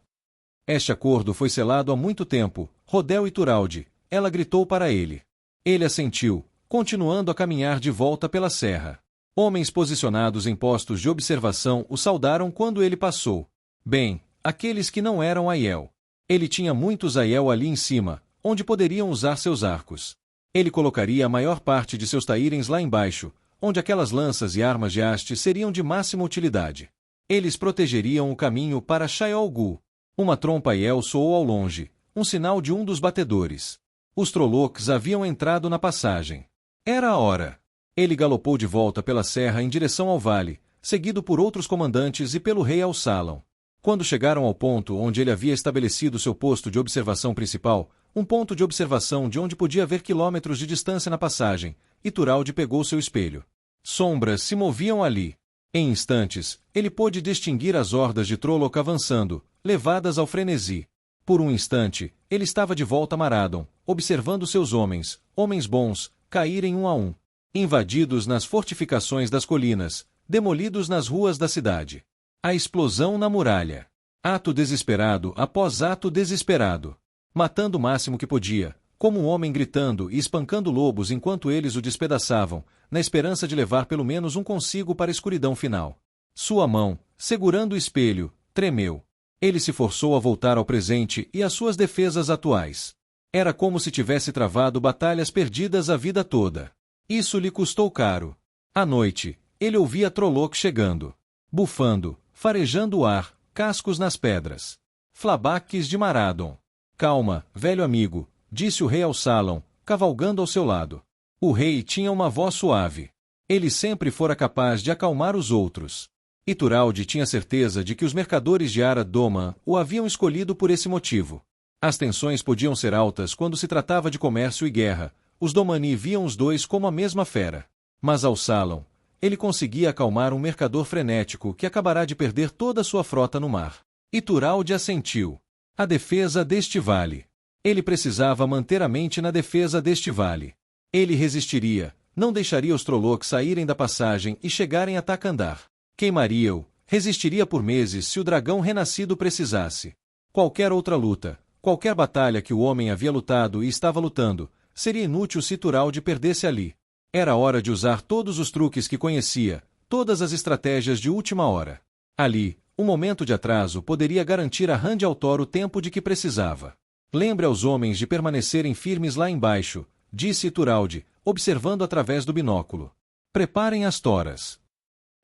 Este acordo foi selado há muito tempo, Rodel Ituralde, ela gritou para ele. Ele assentiu, continuando a caminhar de volta pela serra. Homens posicionados em postos de observação o saudaram quando ele passou. Bem, aqueles que não eram Aiel. Ele tinha muitos Aiel ali em cima, onde poderiam usar seus arcos. Ele colocaria a maior parte de seus taírens lá embaixo, onde aquelas lanças e armas de haste seriam de máxima utilidade. Eles protegeriam o caminho para Shayol Gu. Uma trompa Aiel soou ao longe, um sinal de um dos batedores. Os Trollocs haviam entrado na passagem. Era a hora. Ele galopou de volta pela serra em direção ao vale, seguido por outros comandantes e pelo rei Al-Salam. Quando chegaram ao ponto onde ele havia estabelecido seu posto de observação principal, um ponto de observação de onde podia ver quilômetros de distância na passagem, Ituralde pegou seu espelho. Sombras se moviam ali. Em instantes, ele pôde distinguir as hordas de Trolloc avançando, levadas ao frenesi. Por um instante, ele estava de volta a Maradon, observando seus homens, homens bons, caírem um a um. Invadidos nas fortificações das colinas, demolidos nas ruas da cidade. A explosão na muralha. Ato desesperado após ato desesperado. Matando o máximo que podia, como um homem gritando e espancando lobos enquanto eles o despedaçavam, na esperança de levar pelo menos um consigo para a escuridão final. Sua mão, segurando o espelho, tremeu. Ele se forçou a voltar ao presente e às suas defesas atuais. Era como se tivesse travado batalhas perdidas a vida toda. Isso lhe custou caro. À noite, ele ouvia Trolloc chegando. Bufando, farejando o ar, cascos nas pedras. Flabaques de Maradon. Calma, velho amigo, disse o rei ao Salão, cavalgando ao seu lado. O rei tinha uma voz suave. Ele sempre fora capaz de acalmar os outros. E Turalde tinha certeza de que os mercadores de Ara-Doma o haviam escolhido por esse motivo. As tensões podiam ser altas quando se tratava de comércio e guerra. Os Domani viam os dois como a mesma fera. Mas ao Salão, ele conseguia acalmar um mercador frenético que acabará de perder toda a sua frota no mar. E Turalde assentiu. A defesa deste vale. Ele precisava manter a mente na defesa deste vale. Ele resistiria, não deixaria os Trollocs saírem da passagem e chegarem a Takandar. Queimaria-o, resistiria por meses se o dragão renascido precisasse. Qualquer outra luta, qualquer batalha que o homem havia lutado e estava lutando, seria inútil se Turalde perdesse ali. Era hora de usar todos os truques que conhecia, todas as estratégias de última hora. Ali, um momento de atraso poderia garantir a Rand Altor o tempo de que precisava. Lembre aos homens de permanecerem firmes lá embaixo, disse Turalde, observando através do binóculo. Preparem as toras.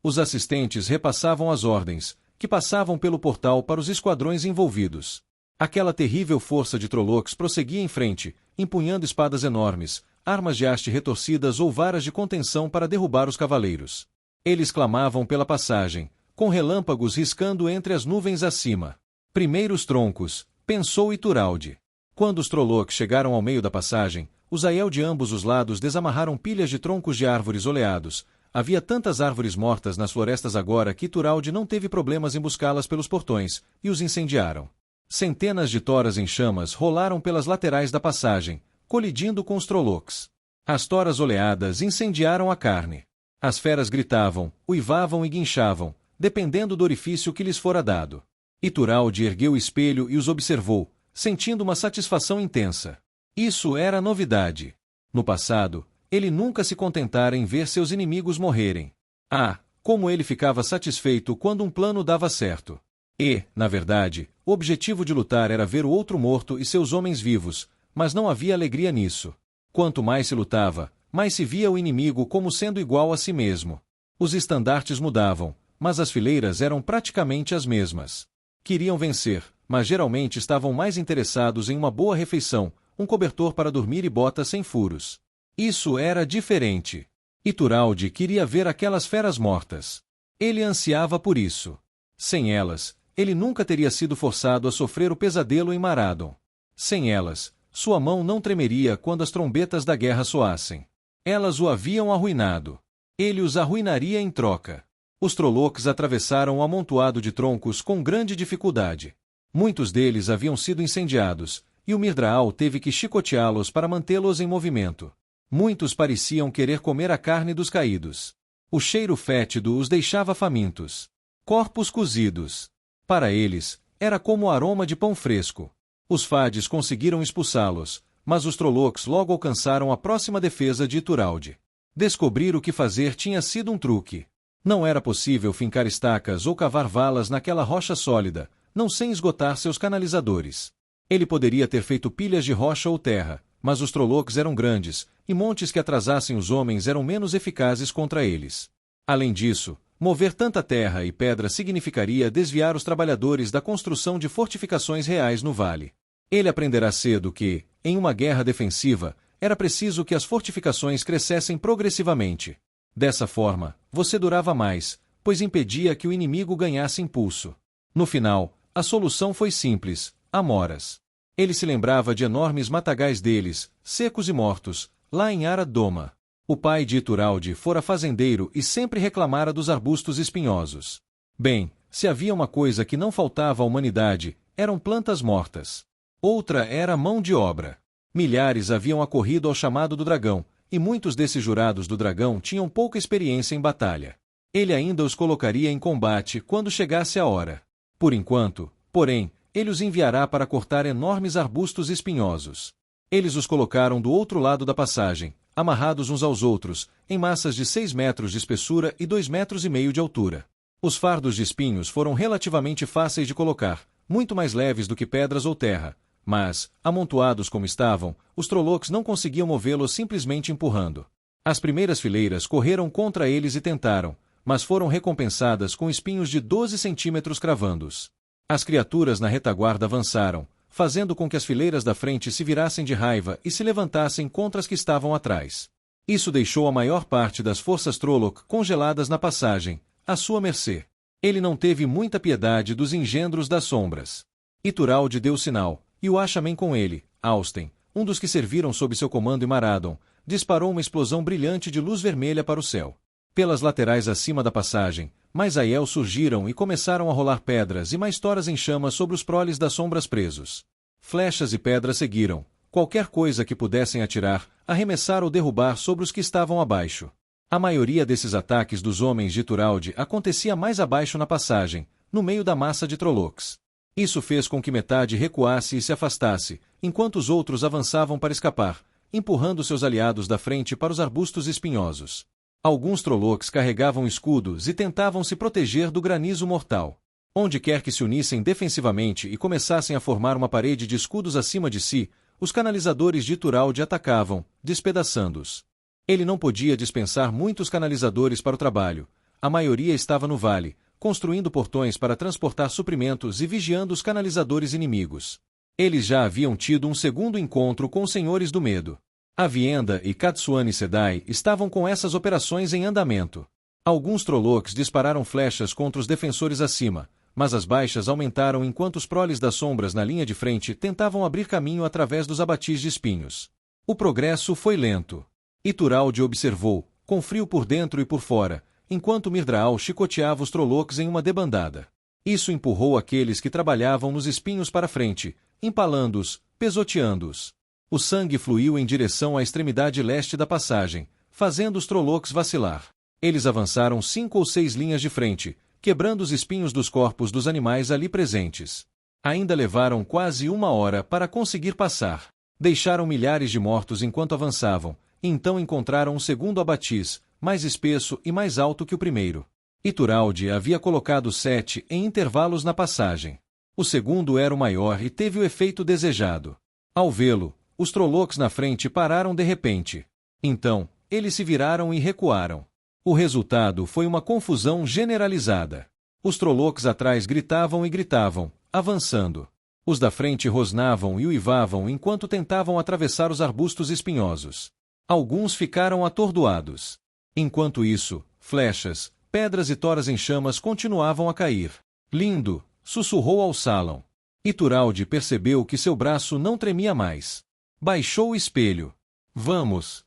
Os assistentes repassavam as ordens, que passavam pelo portal para os esquadrões envolvidos. Aquela terrível força de Trollocs prosseguia em frente, empunhando espadas enormes, armas de haste retorcidas ou varas de contenção para derrubar os cavaleiros. Eles clamavam pela passagem, com relâmpagos riscando entre as nuvens acima. Primeiros troncos, pensou Ituralde. Quando os Trollocs chegaram ao meio da passagem, os Aiel de ambos os lados desamarraram pilhas de troncos de árvores oleados. Havia tantas árvores mortas nas florestas agora que Ituralde não teve problemas em buscá-las pelos portões, e os incendiaram. Centenas de toras em chamas rolaram pelas laterais da passagem, colidindo com os Trollocs. As toras oleadas incendiaram a carne. As feras gritavam, uivavam e guinchavam, dependendo do orifício que lhes fora dado. Ituralde ergueu o espelho e os observou, sentindo uma satisfação intensa. Isso era novidade. No passado, ele nunca se contentara em ver seus inimigos morrerem. Ah, como ele ficava satisfeito quando um plano dava certo. E, na verdade, o objetivo de lutar era ver o outro morto e seus homens vivos, mas não havia alegria nisso. Quanto mais se lutava, mais se via o inimigo como sendo igual a si mesmo. Os estandartes mudavam, mas as fileiras eram praticamente as mesmas. Queriam vencer, mas geralmente estavam mais interessados em uma boa refeição, um cobertor para dormir e botas sem furos. Isso era diferente. Ituralde queria ver aquelas feras mortas. Ele ansiava por isso. Sem elas, ele nunca teria sido forçado a sofrer o pesadelo em Maradon. Sem elas, sua mão não tremeria quando as trombetas da guerra soassem. Elas o haviam arruinado. Ele os arruinaria em troca. Os Trollocs atravessaram o amontoado de troncos com grande dificuldade. Muitos deles haviam sido incendiados, e o Mirdraal teve que chicoteá-los para mantê-los em movimento. Muitos pareciam querer comer a carne dos caídos. O cheiro fétido os deixava famintos. Corpos cozidos. Para eles, era como o aroma de pão fresco. Os Fades conseguiram expulsá-los, mas os Trollocs logo alcançaram a próxima defesa de Ituralde. Descobrir o que fazer tinha sido um truque. Não era possível fincar estacas ou cavar valas naquela rocha sólida, não sem esgotar seus canalizadores. Ele poderia ter feito pilhas de rocha ou terra, mas os Trollocs eram grandes, e montes que atrasassem os homens eram menos eficazes contra eles. Além disso, mover tanta terra e pedra significaria desviar os trabalhadores da construção de fortificações reais no vale. Ele aprenderá cedo que, em uma guerra defensiva, era preciso que as fortificações crescessem progressivamente. Dessa forma, você durava mais, pois impedia que o inimigo ganhasse impulso. No final, a solução foi simples: amoras. Ele se lembrava de enormes matagais deles, secos e mortos, lá em Ara-Doma. O pai de Ituralde fora fazendeiro e sempre reclamara dos arbustos espinhosos. Bem, se havia uma coisa que não faltava à humanidade, eram plantas mortas. Outra era mão de obra. Milhares haviam acorrido ao chamado do dragão, e muitos desses jurados do dragão tinham pouca experiência em batalha. Ele ainda os colocaria em combate quando chegasse a hora. Por enquanto, porém, ele os enviará para cortar enormes arbustos espinhosos. Eles os colocaram do outro lado da passagem, amarrados uns aos outros, em massas de 6 metros de espessura e 2,5 metros de altura. Os fardos de espinhos foram relativamente fáceis de colocar, muito mais leves do que pedras ou terra, mas, amontoados como estavam, os Trollocs não conseguiam movê-los simplesmente empurrando. As primeiras fileiras correram contra eles e tentaram, mas foram recompensadas com espinhos de 12 centímetros cravando-os. As criaturas na retaguarda avançaram, fazendo com que as fileiras da frente se virassem de raiva e se levantassem contra as que estavam atrás. Isso deixou a maior parte das forças Trolloc congeladas na passagem, à sua mercê. Ele não teve muita piedade dos engendros das sombras. Ituralde deu sinal, e o Ashamen com ele, Austen, um dos que serviram sob seu comando em Maradon, disparou uma explosão brilhante de luz vermelha para o céu. Pelas laterais acima da passagem, mais Aiel surgiram e começaram a rolar pedras e mais toras em chamas sobre os proles das sombras presos. Flechas e pedras seguiram, qualquer coisa que pudessem atirar, arremessar ou derrubar sobre os que estavam abaixo. A maioria desses ataques dos homens de Ituralde acontecia mais abaixo na passagem, no meio da massa de Trollocs. Isso fez com que metade recuasse e se afastasse, enquanto os outros avançavam para escapar, empurrando seus aliados da frente para os arbustos espinhosos. Alguns Trollocs carregavam escudos e tentavam se proteger do granizo mortal. Onde quer que se unissem defensivamente e começassem a formar uma parede de escudos acima de si, os canalizadores de Ituralde atacavam, despedaçando-os. Ele não podia dispensar muitos canalizadores para o trabalho. A maioria estava no vale, construindo portões para transportar suprimentos e vigiando os canalizadores inimigos. Eles já haviam tido um segundo encontro com os Senhores do Medo. Avienda e Katsuane Sedai estavam com essas operações em andamento. Alguns Trollocs dispararam flechas contra os defensores acima, mas as baixas aumentaram enquanto os proles das sombras na linha de frente tentavam abrir caminho através dos abatis de espinhos. O progresso foi lento. Ituralde observou, com frio por dentro e por fora, enquanto Mirdraal chicoteava os Trollocs em uma debandada. Isso empurrou aqueles que trabalhavam nos espinhos para frente, empalando-os, pesoteando-os. O sangue fluiu em direção à extremidade leste da passagem, fazendo os Trollocs vacilar. Eles avançaram 5 ou 6 linhas de frente, quebrando os espinhos dos corpos dos animais ali presentes. Ainda levaram quase 1 hora para conseguir passar. Deixaram milhares de mortos enquanto avançavam, e então encontraram um segundo abatis, mais espesso e mais alto que o primeiro. Ituralde havia colocado 7 em intervalos na passagem. O segundo era o maior e teve o efeito desejado. Ao vê-lo, os Trollocs na frente pararam de repente. Então, eles se viraram e recuaram. O resultado foi uma confusão generalizada. Os Trollocs atrás gritavam e gritavam, avançando. Os da frente rosnavam e uivavam enquanto tentavam atravessar os arbustos espinhosos. Alguns ficaram atordoados. Enquanto isso, flechas, pedras e toras em chamas continuavam a cair. Lindo, sussurrou ao Salom. Ituralde percebeu que seu braço não tremia mais. Baixou o espelho. Vamos.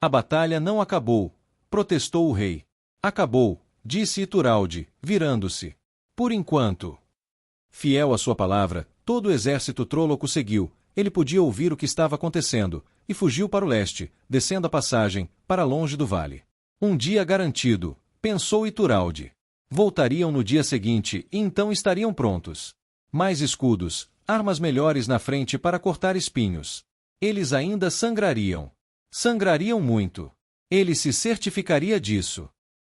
A batalha não acabou, protestou o rei. Acabou, disse Ituralde, virando-se. Por enquanto. Fiel à sua palavra, todo o exército Trolloco seguiu. Ele podia ouvir o que estava acontecendo, e fugiu para o leste, descendo a passagem, para longe do vale. Um dia garantido, pensou Ituralde. Voltariam no dia seguinte e então estariam prontos. Mais escudos, armas melhores na frente para cortar espinhos. Eles ainda sangrariam. Sangrariam muito. Ele se certificaria disso.